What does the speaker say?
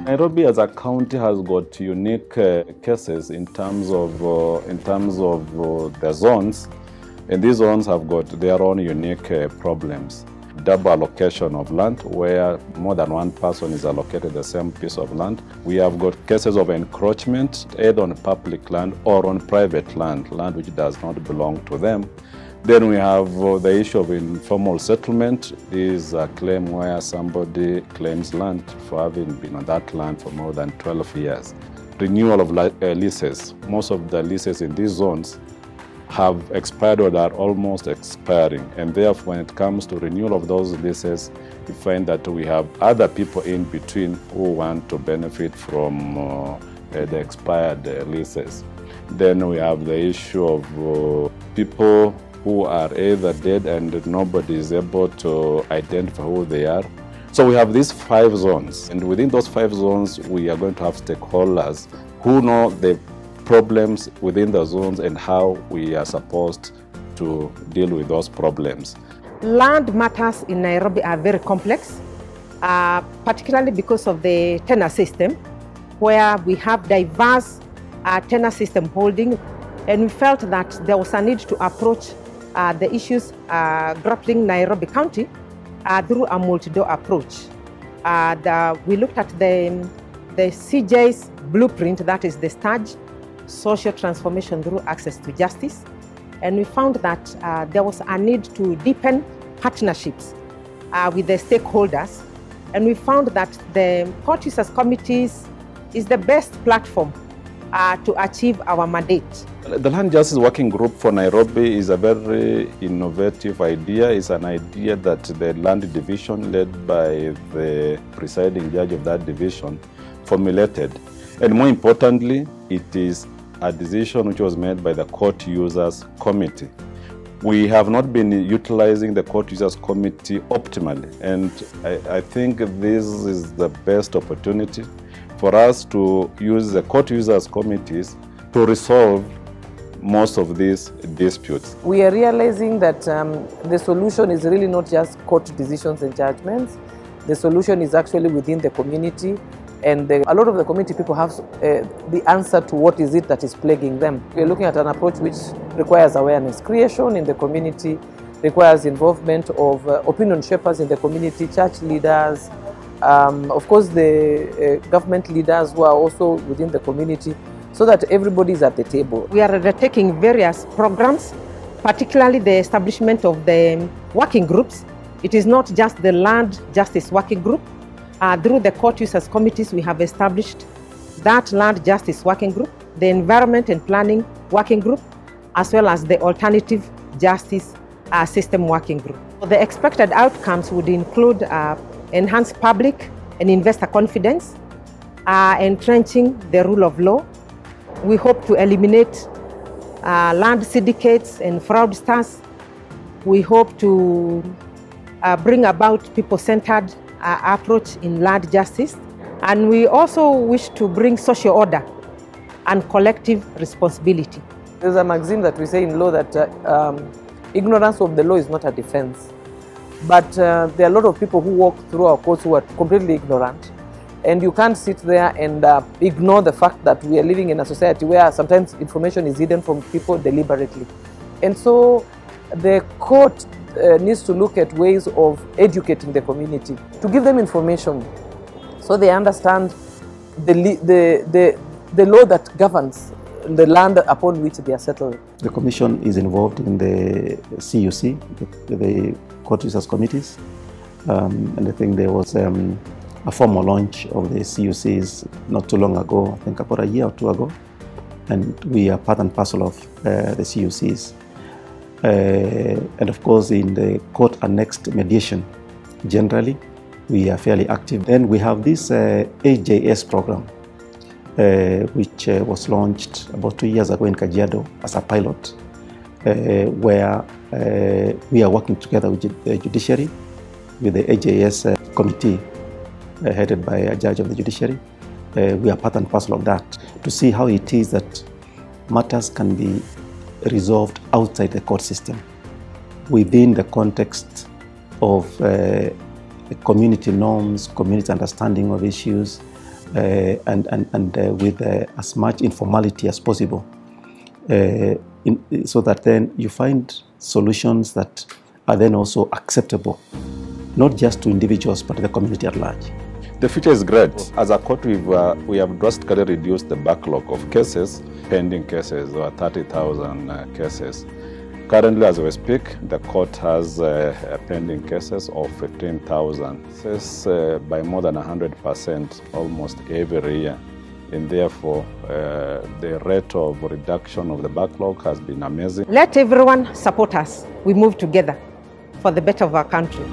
Nairobi as a county has got unique cases in terms of the zones, and these zones have got their own unique problems. Double allocation of land, where more than one person is allocated the same piece of land. We have got cases of encroachment, either on public land or on private land, land which does not belong to them. Then we have the issue of informal settlement. This is a claim where somebody claims land for having been on that land for more than 12 years. Renewal of leases. Most of the leases in these zones have expired or are almost expiring, and therefore when it comes to renewal of those leases, we find that we have other people in between who want to benefit from the expired leases. Then we have the issue of people who are either dead and nobody is able to identify who they are. So we have these 5 zones, and within those 5 zones we are going to have stakeholders who know the problems within the zones and how we are supposed to deal with those problems. Land matters in Nairobi are very complex, particularly because of the tenure system, where we have diverse tenure system holding, and we felt that there was a need to approach the issues grappling Nairobi County through a multi-door approach. We looked at the CJ's blueprint, that is the STAJ, social transformation through access to justice, and we found that there was a need to deepen partnerships with the stakeholders, and we found that the court users committees is the best platform to achieve our mandate. The Land Justice Working Group for Nairobi is a very innovative idea. It's an idea that the Land Division, led by the presiding judge of that division, formulated. And more importantly, it is a decision which was made by the Court Users Committee. We have not been utilizing the Court Users Committee optimally, and I think this is the best opportunity for us to use the Court Users Committees to resolve most of these disputes. We are realizing that the solution is really not just court decisions and judgments. The solution is actually within the community, and a lot of the community people have the answer to what is it that is plaguing them. We are looking at an approach which requires awareness creation in the community, requires involvement of opinion shapers in the community, church leaders, of course the government leaders who are also within the community, so that everybody is at the table. We are undertaking various programs, particularly the establishment of the working groups. It is not just the Land Justice Working Group. Through the Court Users Committees, we have established that Land Justice Working Group, the Environment and Planning Working Group, as well as the Alternative Justice System Working Group. The expected outcomes would include enhanced public and investor confidence, entrenching the rule of law. We hope to eliminate land syndicates and fraudsters. We hope to bring about people-centered approach in land justice, and we also wish to bring social order and collective responsibility. There's a maxim that we say in law that ignorance of the law is not a defense, but there are a lot of people who walk through our courts who are completely ignorant, and you can't sit there and ignore the fact that we are living in a society where sometimes information is hidden from people deliberately. And so the court needs to look at ways of educating the community, to give them information so they understand the law that governs the land upon which they are settled. The Commission is involved in the CUC, the Court Users Committees, and I think there was a formal launch of the CUCs not too long ago, I think about a year or two ago, and we are part and parcel of the CUCs. And of course in the court annexed mediation, generally we are fairly active. Then we have this AJS program, which was launched about 2 years ago in Kajiado as a pilot, where we are working together with the judiciary, with the AJS committee headed by a judge of the judiciary. We are part and parcel of that to see how it is that matters can be resolved outside the court system within the context of community norms, community understanding of issues, and with as much informality as possible, so that then you find solutions that are then also acceptable, not just to individuals but the community at large. The future is great. As a court, we have drastically reduced the backlog of cases, pending cases, or 30,000 cases. Currently, as we speak, the court has pending cases of 15,000. This is by more than 100% almost every year. And therefore, the rate of reduction of the backlog has been amazing. Let everyone support us. We move together for the better of our country.